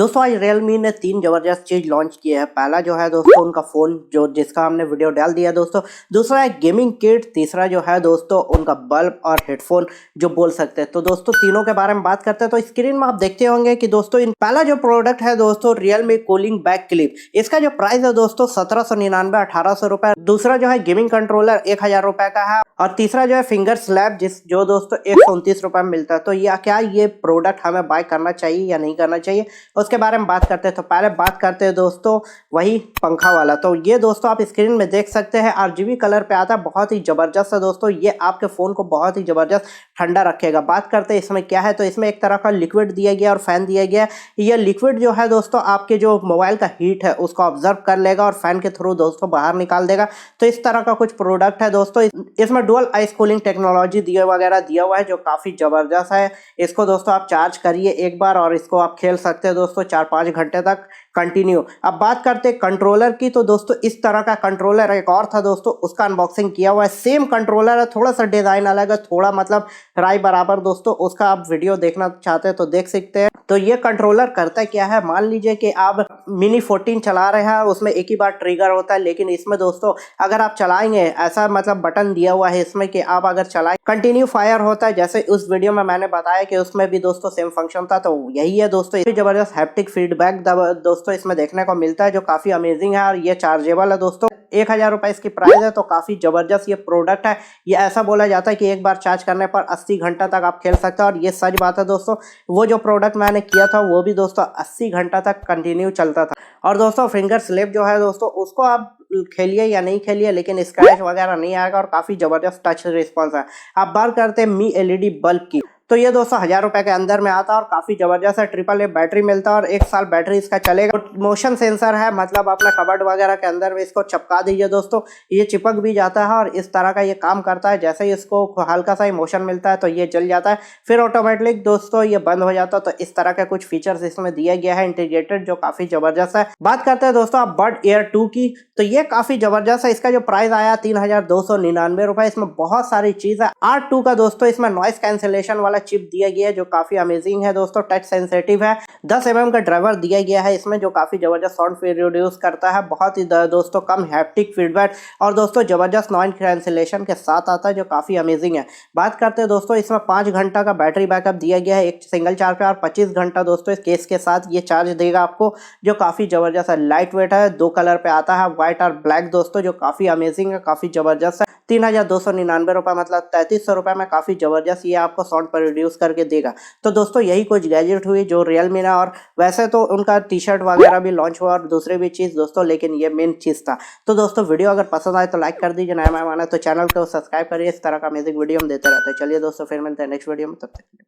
दोस्तों आज realme ने तीन जबरदस्त चीज लॉन्च किए हैं। पहला जो है दोस्तों उनका फोन जो जिसका हमने वीडियो डाल दिया दोस्तों। दूसरा है गेमिंग किट। तीसरा जो है दोस्तों उनका बल्ब और हेडफोन जो बोल सकते हैं। तो दोस्तों तीनों के बारे में बात करते हैं। तो स्क्रीन में आप देखते होंगे कि दोस्तों इन पहला जो प्रोडक्ट है दोस्तों realme कूलिंग बैक क्लिप। इसका जो प्राइस है दोस्तों 1799 1800 रुपए। दूसरा जो है गेमिंग कंट्रोलर 1000 रुपए का है। और तीसरा जो है फिंगर स्लैब जो दोस्तों 129 रुपए में मिलता है। तो क्या ये प्रोडक्ट हमें बाय करना चाहिए या नहीं करना चाहिए उसके बारे में बात करते हैं। तो पहले बात करते हैं दोस्तों वही पंखा वाला। तो ये दोस्तों आप स्क्रीन में देख सकते हैं RGB कलर पे आता है, बहुत ही जबरदस्त है दोस्तों। ये आपके फोन को बहुत ही जबरदस्त ठंडा रखेगा। बात करते हैं इसमें क्या है। तो इसमें एक तरह का लिक्विड दिया गया और फैन दिया गया है। ये लिक्विड जो है दोस्तों आपके जो मोबाइल का हीट है उसको ऑब्जर्व कर लेगा और फैन के थ्रू दोस्तों बाहर निकाल देगा। तो इस तरह का कुछ प्रोडक्ट है दोस्तों। इसमें डुअल आइस कूलिंग टेक्नोलॉजी दिया हुआ है जो काफी जबरदस्त है। इसको दोस्तों आप चार्ज करिए एक बार और इसको आप खेल सकते हैं दोस्तों 4-5 घंटे तक कंटिन्यू। अब बात करते हैं कंट्रोलर की। तो दोस्तों इस तरह का कंट्रोलर एक और था दोस्तों, उसका अनबॉक्सिंग किया हुआ है। सेम कंट्रोलर है, थोड़ा सा डिजाइन अलग है, थोड़ा मतलब राय बराबर दोस्तों। उसका आप वीडियो देखना चाहते हैं तो देख सकते हैं। तो ये कंट्रोलर करता क्या है, मान लीजिए कि आप मिनी 14 चला रहे हैं, उसमें एक ही बार ट्रिगर होता है। लेकिन इसमें दोस्तों अगर आप चलाएंगे, ऐसा मतलब बटन दिया हुआ है इसमें कि आप अगर चलाएं कंटिन्यू फायर होता है। जैसे उस वीडियो में मैंने बताया कि उसमें भी दोस्तों सेम फंक्शन था। तो यही है दोस्तों, ये जबरदस्त हैप्टिक फीडबैक दोस्तों इसमें देखने को मिलता है जो काफी अमेजिंग है। और ये चार्जेबल है दोस्तों। 1000 रुपए इसकी प्राइस है। तो काफी जबरदस्त ये प्रोडक्ट है। ये ऐसा बोला जाता है कि एक बार चार्ज करने पर 80 घंटा तक आप खेल सकते हैं। और ये सच बात है दोस्तों। वो जो प्रोडक्ट मैंने किया था वो भी दोस्तों 80 घंटा तक कंटिन्यू चलता था। और दोस्तों फिंगर स्लिप जो है दोस्तों उसको आप खेलिए या नहीं खेलिए लेकिन स्क्रैच वगैरह नहीं आएगा और काफी जबरदस्त टच रिस्पॉन्स है। आप बात करते हैं मी LED बल्ब की। तो ये दोस्तों 1000 रुपए के अंदर में आता है और काफी जबरदस्त है। AAA बैटरी मिलता है और 1 साल बैटरी इसका चलेगा। मोशन सेंसर है, मतलब अपने कबर्ड वगैरह के अंदर में इसको चिपका दीजिए दोस्तों, ये चिपक भी जाता है। और इस तरह का ये काम करता है, जैसे ही इसको हल्का सा मोशन मिलता है तो ये जल जाता है, फिर ऑटोमेटिक दोस्तों ये बंद हो जाता है। तो इस तरह के कुछ फीचर्स इसमें दिया गया है इंटीग्रेटेड, जो काफी जबरदस्त है। बात करते हैं दोस्तों आप बड एयर 2 की। तो ये काफी जबरदस्त है। इसका जो प्राइस आया 3299 रुपए। इसमें बहुत सारी चीज है। R2 का दोस्तों इसमें नॉइस कैंसिलेशन वाला चिप दिया गया है जो काफी अमेजिंग है दोस्तों, टच सेंसिटिव है। 10 mm का ड्राइवर दिया गया है इसमें जो काफी जबरदस्त साउंड प्रोड्यूस करता है। बहुत ही दोस्तों कम हैप्टिक फीडबैक और दोस्तों जबरदस्त नॉइस कैंसिलेशन के साथ आता है जो काफी अमेजिंग है। बात करते हैं दोस्तों इसमें 5 घंटा का बैटरी बैकअप दिया गया है एक सिंगल चार्ज पे। और 25 घंटा दोस्तों इस केस के साथ ये चार्ज देगा आपको, जो काफी जबरदस्त है। लाइट वेट है, 2 कलर पे आता है, व्हाइट और ब्लैक दोस्तों, जो काफी अमेजिंग है, काफी जबरदस्त है। 3299 रुपए, मतलब 3300 रुपए में काफी जबरदस्त ये आपको साउंड प्रोड्यूस करके देगा। तो दोस्तों यही कुछ गैजेट हुई जो realme ने। और वैसे तो उनका टी-शर्ट वगैरह भी लॉन्च हुआ और दूसरी भी चीज दोस्तों, लेकिन ये मेन चीज था। तो दोस्तों वीडियो अगर पसंद आए तो लाइक कर दीजिए, नया मेहमान है तो चैनल को सब्सक्राइब करिए। इस तरह का अमेजिंग वीडियो हम देते रहते हैं। चलिए दोस्तों फिर मिलते हैं नेक्स्ट वीडियो में, तब तक।